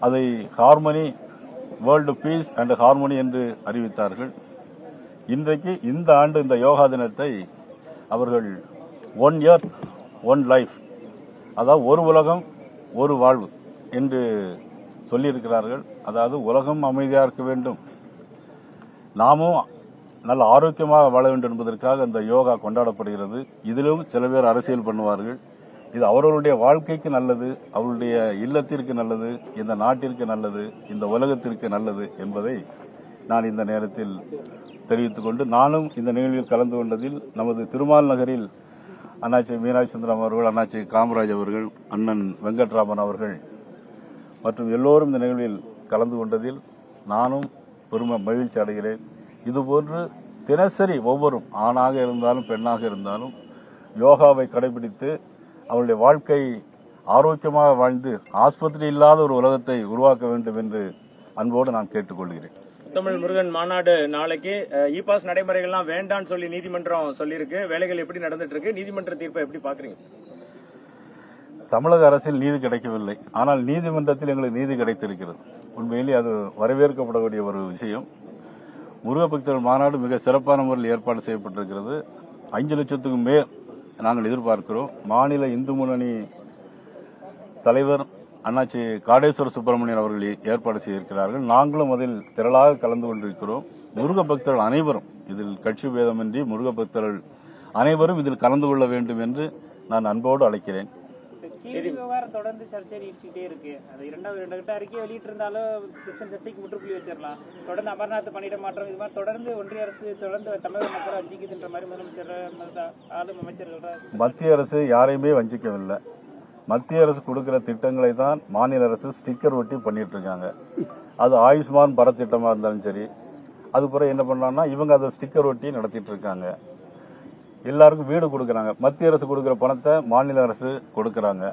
அதை harmony, world peace and harmony என்று அறிவித்தார்கள். இன்றைக்கு இந்த ஆண்டு இந்த யோகா தினத்தை அவர்கள் ஒன் எர்த் ஒன் லைஃப், அதாவது ஒரு உலகம் ஒரு வாழ்வு என்று சொல்லியிருக்கிறார்கள். அதாவது உலகம் அமைதியாக இருக்க வேண்டும், நாமும் நல்ல ஆரோக்கியமாக வாழ வேண்டும் என்பதற்காக இந்த யோகா கொண்டாடப்படுகிறது. இதிலும் சில பேர் அரசியல் பண்ணுவார்கள். இது அவர்களுடைய வாழ்க்கைக்கு நல்லது, அவருடைய இல்லத்திற்கு நல்லது, இந்த நாட்டிற்கு நல்லது, இந்த உலகத்திற்கு நல்லது என்பதை நான் இந்த நேரத்தில் தெரிவித்துக் கொண்டு, நானும் இந்த நிகழ்வில் கலந்து கொண்டதில் நமது திருமால் நகரில் அண்ணாச்சி மீனாட்சி சுந்தரம் அவர்கள், அண்ணாச்சி காமராஜ் அவர்கள், அண்ணன் வெங்கட்ராமன் அவர்கள் மற்றும் எல்லோரும் இந்த நிகழ்வில் கலந்து கொண்டதில் நானும் பெருமை மகிழ்ச்சி அடைகிறேன். இதுபோன்று தினசரி ஒவ்வொரும் ஆணாக இருந்தாலும் பெண்ணாக இருந்தாலும் யோகாவை கடைபிடித்து அவருடைய வாழ்க்கை ஆரோக்கியமாக வாழ்ந்து ஆஸ்பத்திரி இல்லாத ஒரு உலகத்தை உருவாக்க வேண்டும் என்று அன்போடு நான் கேட்டுக்கொள்கிறேன். தமிழ் முருகன் மாநாடு நாளைக்கு இ பாஸ் நடைமுறைகள்லாம் வேண்டான்னு சொல்லி நீதிமன்றம் சொல்லியிருக்கு. வேலைகள் எப்படி நடந்துட்டு இருக்கு? நீதிமன்ற தீர்ப்பை எப்படி பாக்குறீங்க சார்? தமிழக அரசில் நீதி கிடைக்கவில்லை, ஆனால் நீதிமன்றத்தில் எங்களுக்கு நீதி கிடைத்திருக்கிறது. உண்மையிலே அது வரவேற்கப்படக்கூடிய ஒரு விஷயம். முருகபக்தர்கள் மாநாடு மிக சிறப்பான முறையில் ஏற்பாடு செய்யப்பட்டிருக்கிறது. 5 லட்சத்துக்கும் மேல் நாங்கள் எதிர்பார்க்கிறோம். மாநில இந்து முன்னணி தலைவர் அண்ணாச்சி காடேஸ்வர சுப்பிரமணியன் அவர்கள் ஏற்பாடு செய்திருக்கிறார்கள். நாங்களும் அதில் திரளாக கலந்து கொண்டிருக்கிறோம். முருக பக்தர்கள் அனைவரும், இதில் கட்சி பேதமின்றி முருக பக்தர்கள் அனைவரும் இதில் கலந்து கொள்ள வேண்டும் என்று நான் அன்போடு அழைக்கிறேன். விவகாரம் தொடர்ந்து சர்ச்சை நீடிச்சுட்டே இருக்கு. அது இரண்டாவது கட்ட அறிக்கை வெளியிட்டு இருந்தாலும் சர்ச்சைக்கு முற்றுப்புள்ளி வச்சிடலாம். தொடர்ந்து அமர்நாத் பணியிட மாற்றம், இது மாதிரி தொடர்ந்து ஒன்றிய அரசு தொடர்ந்து தமிழக மக்களை வஞ்சிக்குதுன்ற மாதிரி முதலமைச்சர் ஆளும் அமைச்சர்கள். மத்திய அரசு யாரையுமே வஞ்சிக்கவில்லை. மத்திய அரசு கொடுக்கிற திட்டங்களை தான் மாநில அரசு ஸ்டிக்கர் ஒட்டி பண்ணிட்டு இருக்காங்க. அது ஆயுஷ்மான் பாரத் திட்டமா இருந்தாலும் சரி, அது பிறகு என்ன பண்ணலாம்னா இவங்க அதை ஸ்டிக்கர் ஒட்டி நடத்திட்டு இருக்காங்க. எல்லாருக்கும் வீடு கொடுக்கறாங்க. மத்திய அரசு கொடுக்கிற பணத்தை மாநில அரசு கொடுக்கறாங்க.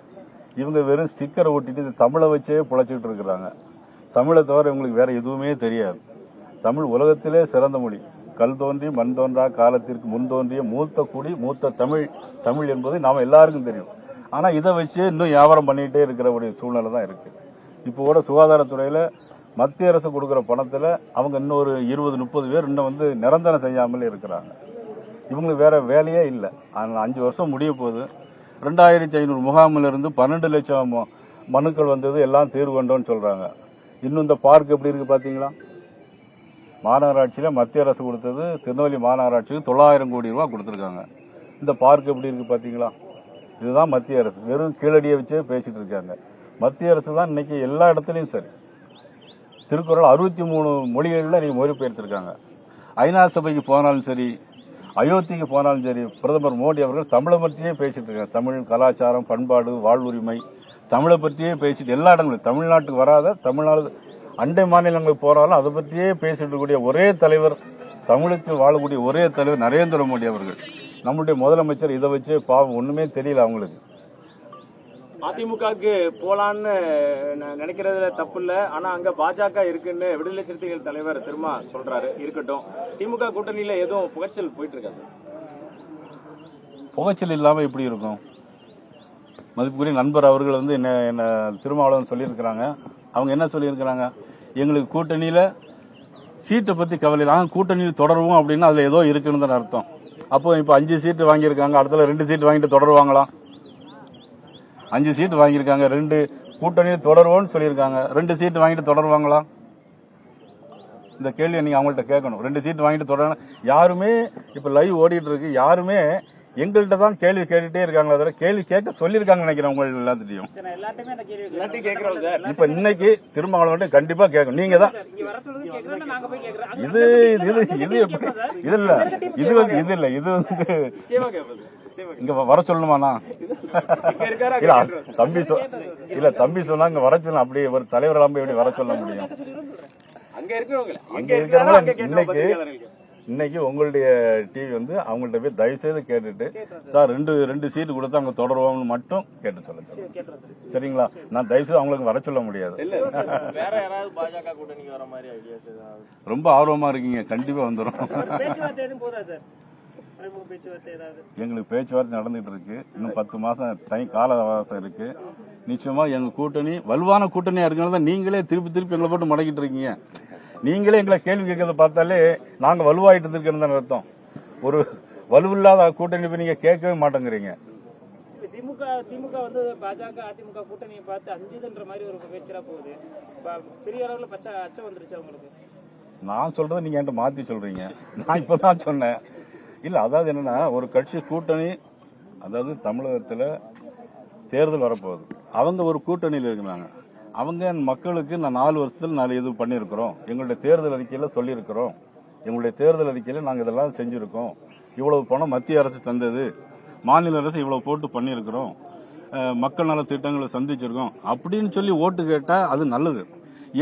இவங்க வெறும் ஸ்டிக்கரை ஒட்டிட்டு தமிழை வச்சே பிழைச்சிட்டு இருக்கிறாங்க. தமிழை தவிர இவங்களுக்கு வேற எதுவுமே தெரியாது. தமிழ் உலகத்திலே சிறந்த மொழி. கல் தோன்றி மண் தோன்றா காலத்திற்கு முன் தோன்றிய மூத்த குடி மூத்த தமிழ். தமிழ் என்பது நாம எல்லாருக்கும் தெரியும். ஆனா இதை வச்சு இன்னும் வியாபாரம் பண்ணிட்டே இருக்கிற ஒரு சூழ்நிலை தான் இருக்கு. இப்போ கூட சுகாதாரத்துறையில மத்திய அரசு கொடுக்கிற பணத்துல அவங்க இன்னொரு 20-30 பேர் இன்னும் நிரந்தரம் செய்யாமல் இருக்கிறாங்க. இவங்களுக்கு வேற வேலையே இல்லை. 5 வருஷம் முடிய போகுது. 2500 முகாமிலிருந்து 12 லட்சம் மனுக்கள் வந்தது, எல்லாம் தீர்வு கொண்டோன்னு சொல்றாங்க. இன்னும் இந்த பார்க் எப்படி இருக்கு பாத்தீங்களா? மாநகராட்சியில மத்திய அரசு கொடுத்தது திருநெல்வேலி மாநகராட்சிக்கு 900 கோடி ரூபாய் கொடுத்திருக்காங்க. இந்த பார்க் எப்படி இருக்கு பாத்தீங்களா? இதுதான் மத்திய அரசு. வெறும் கீழடியை வச்சே பேசிட்டு இருக்காங்க. மத்திய அரசு தான் இன்னைக்கு எல்லா இடத்துலயும் சரி. திருக்குறள் 63 மொழிகளில் நீங்க மொழிபெயர்த்திருக்காங்க. ஐநா சபைக்கு போனாலும் சரி, அயோத்திக்கு போனாலும் சரி, பிரதமர் மோடி அவர்கள் தமிழை பற்றியே பேசிட்டு இருக்காங்க. தமிழ் கலாச்சாரம், பண்பாடு, வாழ்வுரிமை, தமிழை பற்றியே பேசிட்டு எல்லா இடங்களும், தமிழ்நாட்டுக்கு வராத தமிழ்நாடு அண்டை மாநிலங்களுக்கு போனாலும் அதை பற்றியே பேசிட்டு இருக்கக்கூடிய ஒரே தலைவர், தமிழுக்கு வாழக்கூடிய ஒரே தலைவர் நரேந்திர மோடி அவர்கள். நம்முடைய முதலமைச்சர் இதை வச்சு பாவம் ஒண்ணுமே தெரியல அவங்களுக்கு. அதிமுகவுக்கு போலான்னு நினைக்கிறதுல தப்பு இல்ல, ஆனா அங்க பாஜக இருக்குன்னு விடுதலை சிறுத்தைகள் தலைவர் திருமா சொல்றாரு. இருக்கட்டும், திமுக கூட்டணியில எதுவும் புகைச்சல் போயிட்டு இருக்கா சார்? புகைச்சல் இல்லாம எப்படி இருக்கும்? மதிப்புக்குரிய நண்பர் அவர்கள் என்ன திருமாவளவன் சொல்லியிருக்கிறாங்க. அவங்க என்ன சொல்லியிருக்கிறாங்க? எங்களுக்கு கூட்டணியில சீட்டை பத்தி கவலை இல்லை, கூட்டணியில் தொடருவோம் அப்படின்னா அதுல ஏதோ இருக்குன்னு தான் அர்த்தம். அப்போ இப்ப 5 சீட்டு வாங்கியிருக்காங்க, அடுத்த 2 சீட்டு வாங்கிட்டு தொடருவாங்களாம்? 5 சீட்டு வாங்கியிருக்காங்க, 2 கூட்டணியில் தொடருவோம்னு சொல்லியிருக்காங்க, 2 சீட்டு வாங்கிட்டு தொடருவாங்களா? இந்த கேள்வியை நீங்க அவங்கள்ட்ட கேட்கணும். 2 சீட்டு வாங்கிட்டு தொடர யாருமே இப்ப லைவ் ஓடிட்டு இருக்கு. யாருமே எங்கள்கிட்ட தான் கேள்வி கேட்டுட்டே இருக்காங்களா தவிர கேள்வி கேட்க சொல்லியிருக்காங்க நினைக்கிறேன். உங்களுக்கு எல்லாத்தையும் இப்ப இன்னைக்கு திருமாவளவன் கண்டிப்பா கேட்கணும். நீங்க தான் இது இது இது இது இல்ல இது இது இல்ல இது இங்க வர சொல்லணுமாண்ணா? தம்பி சொன்னா இங்க வர சொல்லணும். அப்படி ஒரு தலைவர் எப்படி வர சொல்ல முடியும்? இன்னைக்கு உங்களுடைய டிவி அவங்கள்ட்ட போய் தயவு செய்து கேட்டுட்டு, சார் 2 சீட்டு கொடுத்து அவங்க தொடருவாங்க மட்டும் கேட்டு சொல்லுங்க. சரிங்களா? நான் தயவு செய்து அவங்களுக்கு வர சொல்ல முடியாது. ரொம்ப ஆர்வமா இருக்கீங்க, கண்டிப்பா வந்துடும். எங்களுக்கு பேச்சுவார்த்தை நடந்துட்டு இருக்கு. இன்னும் 10 மாசம் கால அவகாசம் இருக்கு. நிச்சயமா எங்க கூட்டணி வலுவான கூட்டணியா இருக்கனால தான் நீங்களே திருப்பி திருப்பி எங்களை போட்டு மடக்கிட்டு இருக்கீங்க. நீங்களே எங்களை கேள்வி கேட்கறத பார்த்தாலே நாங்க வலுவாயிட்டு இருக்கிறது அர்த்தம். ஒரு வலுவில்லாத கூட்டணி போய் நீங்க கேட்கவே மாட்டேங்கிறீங்க. திமுக வந்து பாஜக அதிமுக கூட்டணியை பார்த்து அஞ்சுதுன்ற மாதிரி ஒரு பேச்சரா போகுது. பெரிய அளவுல அச்சம் வந்துருச்சு அவங்களுக்கு. நான் சொல்றதை நீங்க என்கிட்ட மாத்தி சொல்றீங்க. நான் இப்பதான் சொன்னேன். இல்ல அதாவது என்னன்னா ஒரு கட்சி கூட்டணி, அதாவது தமிழகத்துல தேர்தல் வரப்போகுது, அவங்க ஒரு கூட்டணியில் இருக்கிறாங்க. அவங்க மக்களுக்கு நான் 4 வருஷத்துல 4 இது பண்ணியிருக்கிறோம், எங்களுடைய தேர்தல் அறிக்கையில சொல்லியிருக்கிறோம், எங்களுடைய தேர்தல் அறிக்கையில நாங்கள் இதெல்லாம் செஞ்சிருக்கோம், இவ்வளவு பணம் மத்திய அரசு தந்தது, மாநில அரசு இவ்வளவு போட்டு பண்ணியிருக்கிறோம், மக்கள் நல திட்டங்களை சந்திச்சிருக்கோம் அப்படின்னு சொல்லி ஓட்டு கேட்டா அது நல்லது.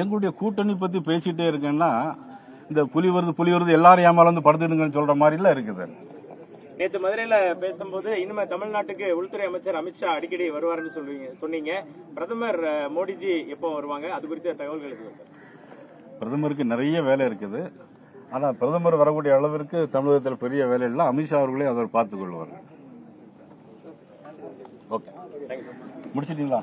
எங்களுடைய கூட்டணி பத்தி பேசிட்டே இருக்கேன்னா இந்த புலி வருது எல்லாரும் ஏமால வந்து படுத்துடுங்கன்னு சொல்ற மாதிரிலாம் இருக்குது. நேற்று மதுரையில பேசும்போது இனிமே தமிழ்நாட்டுக்கு உள்துறை அமைச்சர் அமித்ஷா அடிக்கடி வருவாருன்னு சொன்னீங்க. பிரதமர் மோடிஜி எப்போ வருவாங்க? அது குறித்த தகவல்களுக்கு பிரதமருக்கு நிறைய வேலை இருக்குது. ஆனா பிரதமர் வரக்கூடிய அளவிற்கு தமிழகத்தில் பெரிய வேலை இல்லை. அமித்ஷா அவர்களே அதை பார்த்துக் கொள்வார்கள். ஓகே, முடிச்சிட்டீங்களா?